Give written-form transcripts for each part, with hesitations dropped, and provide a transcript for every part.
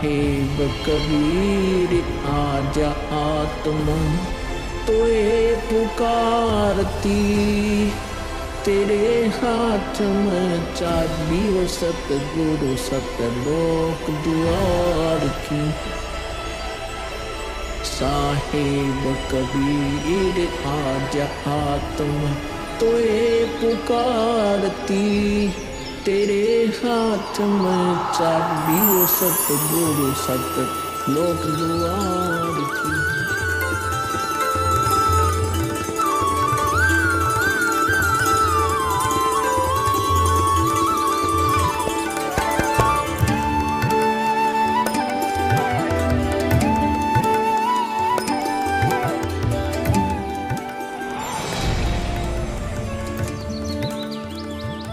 साहेब कबीर आजा आत्मा तोए पुकारती, तेरे हाथ में चाबी वो सतगुरु सतलोक द्वार की। साहेब कबीर आजा आत्मा तोए पुकारती, तेरे हाथ में चाबी वो सतगुरु सतलोक द्वार की।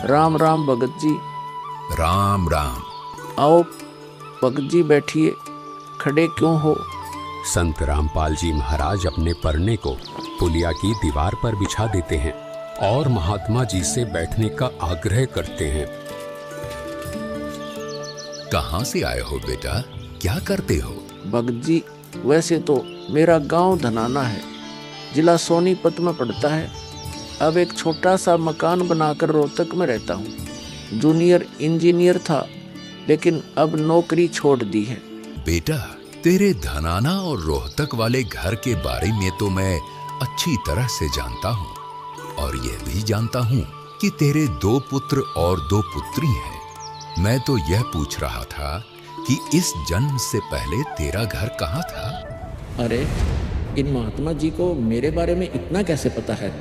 राम राम भगत जी। राम राम। आओ भगत जी बैठिए, खड़े क्यों हो? संत रामपाल जी महाराज अपने परने को पुलिया की दीवार पर बिछा देते हैं और महात्मा जी से बैठने का आग्रह करते हैं। कहाँ से आए हो बेटा, क्या करते हो? भगत जी वैसे तो मेरा गांव धनाना है, जिला सोनीपत में पड़ता है। अब एक छोटा सा मकान बनाकर रोहतक में रहता हूँ। जूनियर इंजीनियर था, लेकिन अब नौकरी छोड़ दी है। बेटा तेरे धनाना और रोहतक वाले घर के बारे में तो मैं अच्छी तरह से जानता हूँ, और यह भी जानता हूँ कि तेरे 2 पुत्र और 2 पुत्री हैं। मैं तो यह पूछ रहा था कि इस जन्म से पहले तेरा घर कहाँ था? अरे इन महात्मा जी को मेरे बारे में इतना कैसे पता है?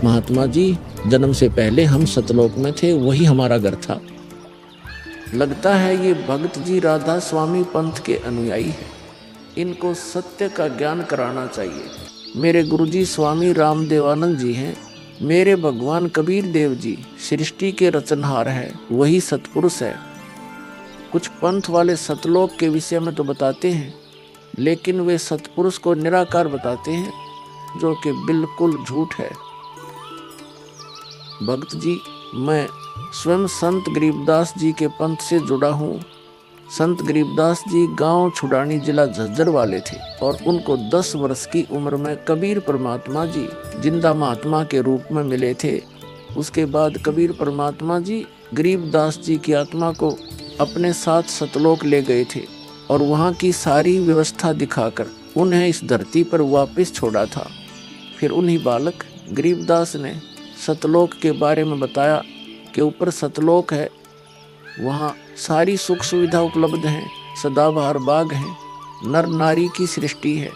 महात्मा जी जन्म से पहले हम सतलोक में थे, वही हमारा घर था। लगता है ये भगत जी राधा स्वामी पंथ के अनुयायी हैं। इनको सत्य का ज्ञान कराना चाहिए। मेरे गुरुजी स्वामी रामदेवानंद जी हैं। मेरे भगवान कबीर देव जी सृष्टि के रचनहार है, वही सतपुरुष है। कुछ पंथ वाले सतलोक के विषय में तो बताते हैं, लेकिन वे सतपुरुष को निराकार बताते हैं, जो कि बिल्कुल झूठ है। भक्त जी मैं स्वयं संत गरीबदास जी के पंथ से जुड़ा हूँ। संत गरीबदास जी गांव छुड़ानी जिला झज्जर वाले थे, और उनको 10 वर्ष की उम्र में कबीर परमात्मा जी जिंदा महात्मा के रूप में मिले थे। उसके बाद कबीर परमात्मा जी गरीबदास जी की आत्मा को अपने साथ सतलोक ले गए थे, और वहाँ की सारी व्यवस्था दिखाकर उन्हें इस धरती पर वापस छोड़ा था। फिर उन्हीं बालक गरीबदास ने सतलोक के बारे में बताया कि ऊपर सतलोक है, वहाँ सारी सुख सुविधा उपलब्ध हैं, सदाबहार बाग हैं, नर नारी की सृष्टि है।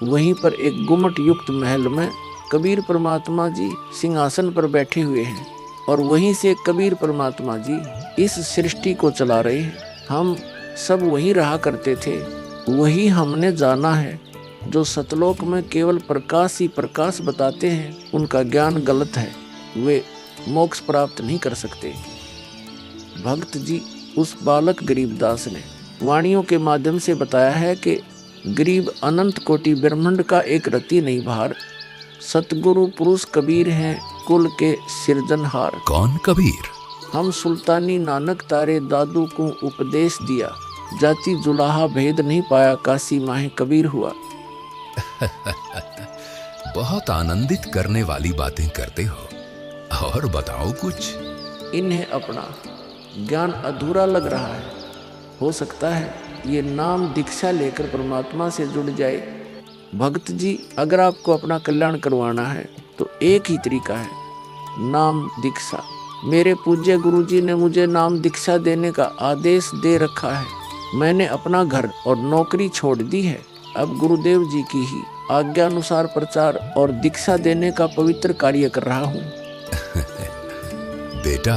वहीं पर एक गुम्मट युक्त महल में कबीर परमात्मा जी सिंहासन पर बैठे हुए हैं, और वहीं से कबीर परमात्मा जी इस सृष्टि को चला रहे हैं। हम सब वहीं रहा करते थे, वही हमने जाना है। जो सतलोक में केवल प्रकाश ही प्रकाश बताते हैं, उनका ज्ञान गलत है, वे मोक्ष प्राप्त नहीं कर सकते। भक्त जी उस बालक गरीबदास ने वाणियों के माध्यम से बताया है कि गरीब अनंत कोटि ब्रह्मांड का एक रति नहीं भार, सतगुरु पुरुष कबीर हैं कुल के सिरजनहार। कौन कबीर? हम सुल्तानी नानक तारे दादू को उपदेश दिया, जाति जुलाहा भेद नहीं पाया, काशी माहे कबीर हुआ। बहुत आनंदित करने वाली बातें करते हो, और बताओ कुछ। इन्हें अपना ज्ञान अधूरा लग रहा है। हो सकता है ये नाम दीक्षा लेकर परमात्मा से जुड़ जाए। भक्त जी अगर आपको अपना कल्याण करवाना है तो एक ही तरीका है, नाम दीक्षा। मेरे पूज्य गुरुजी ने मुझे नाम दीक्षा देने का आदेश दे रखा है। मैंने अपना घर और नौकरी छोड़ दी है। अब गुरुदेव जी की ही आज्ञानुसार प्रचार और दीक्षा देने का पवित्र कार्य कर रहा हूँ। बेटा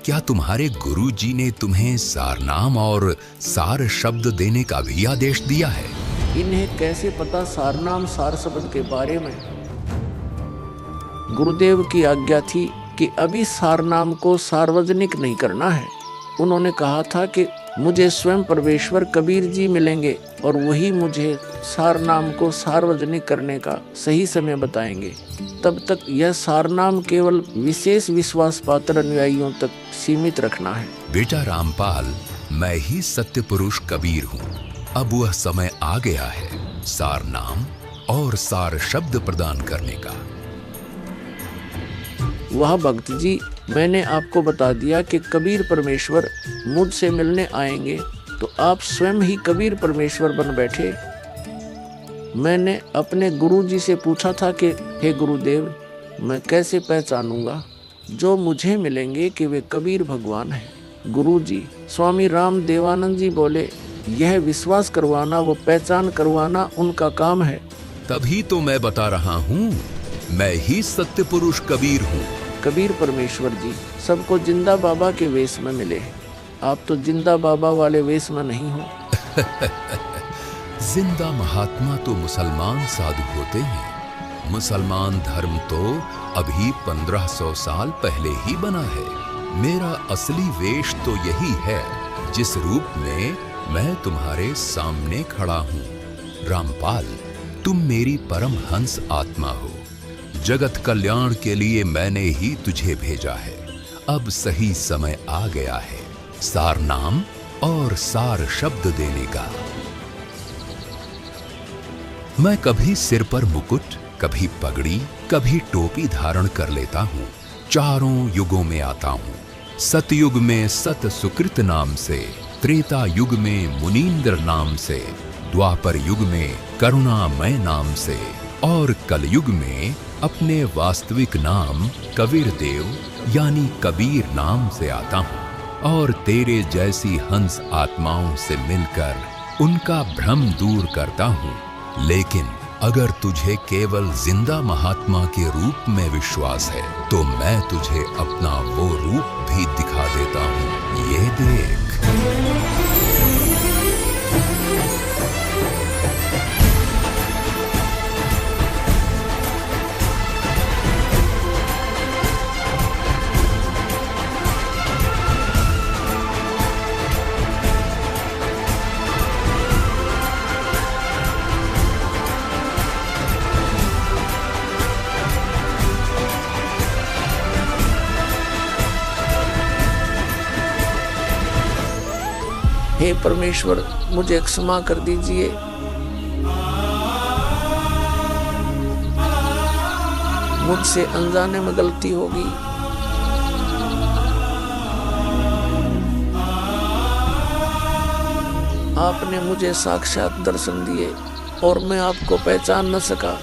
क्या तुम्हारे गुरु जी ने तुम्हें सारनाम और सार शब्द देने का भी आदेश दिया है? इन्हें कैसे पता सारनाम सार शब्द के बारे में? गुरुदेव की आज्ञा थी कि अभी सारनाम को सार्वजनिक नहीं करना है। उन्होंने कहा था कि मुझे स्वयं परमेश्वर कबीर जी मिलेंगे और वही मुझे सारनाम को सार्वजनिक करने का सही समय बताएंगे। तब तक यह सारनाम केवल विशेष विश्वास पात्र अनुयायियों तक सीमित रखना है। बेटा रामपाल, मैं ही सत्य पुरुष कबीर हूँ। अब वह समय आ गया है सार नाम और सार शब्द प्रदान करने का। वह भक्त जी, मैंने आपको बता दिया कि कबीर परमेश्वर मुझसे मिलने आएंगे, तो आप स्वयं ही कबीर परमेश्वर बन बैठे। मैंने अपने गुरु जी से पूछा था कि हे गुरुदेव, मैं कैसे पहचानूंगा जो मुझे मिलेंगे कि वे कबीर भगवान हैं। गुरु जी स्वामी राम देवानंद जी बोले, यह विश्वास करवाना व पहचान करवाना उनका काम है। तभी तो मैं बता रहा हूँ, मैं ही सत्य पुरुष कबीर हूँ। कबीर परमेश्वर जी सबको जिंदा बाबा के वेश में मिले हैं, आप तो जिंदा बाबा वाले वेश में नहीं हो। जिंदा महात्मा तो मुसलमान साधु होते हैं। मुसलमान धर्म तो अभी 1500 साल पहले ही बना है। मेरा असली वेश तो यही है जिस रूप में मैं तुम्हारे सामने खड़ा हूँ। रामपाल, तुम मेरी परम हंस आत्मा हो। जगत कल्याण के लिए मैंने ही तुझे भेजा है। अब सही समय आ गया है सार नाम और सार शब्द देने का। मैं कभी सिर पर मुकुट, कभी पगड़ी, कभी टोपी धारण कर लेता हूँ। चारों युगों में आता हूँ। सतयुग में सत सुकृत नाम से, त्रेता युग में मुनींद्र नाम से, द्वापर युग में करुणामय नाम से और कलयुग में अपने वास्तविक नाम कबीर देव यानी कबीर नाम से आता हूँ और तेरे जैसी हंस आत्माओं से मिलकर उनका भ्रम दूर करता हूँ। लेकिन अगर तुझे केवल जिंदा महात्मा के रूप में विश्वास है तो मैं तुझे अपना वो रूप भी दिखा देता हूँ। ये देख। हे परमेश्वर, मुझे क्षमा कर दीजिए। मुझसे अनजाने में गलती होगी। आपने मुझे साक्षात दर्शन दिए और मैं आपको पहचान न सका।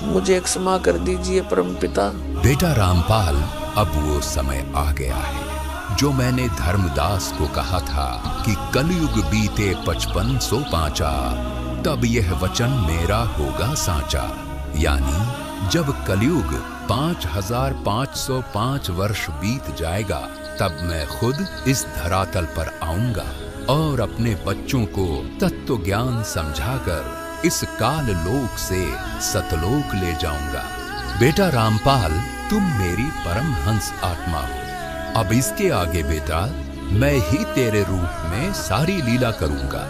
मुझे क्षमा कर दीजिए परमपिता। बेटा रामपाल, अब वो समय आ गया है जो मैंने धर्मदास को कहा था कि कलयुग बीते 5500 पांचा, तब यह वचन मेरा होगा साचा। यानी जब कलयुग 5505 वर्ष बीत जाएगा, तब मैं खुद इस धरातल पर आऊंगा और अपने बच्चों को तत्व ज्ञान समझाकर इस काल लोक से सतलोक ले जाऊंगा। बेटा रामपाल, तुम मेरी परम हंस आत्मा हो। अब इसके आगे बेटा, मैं ही तेरे रूप में सारी लीला करूंगा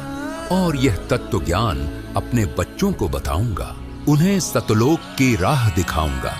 और यह तत्व ज्ञान अपने बच्चों को बताऊंगा। उन्हें सतलोक की राह दिखाऊंगा।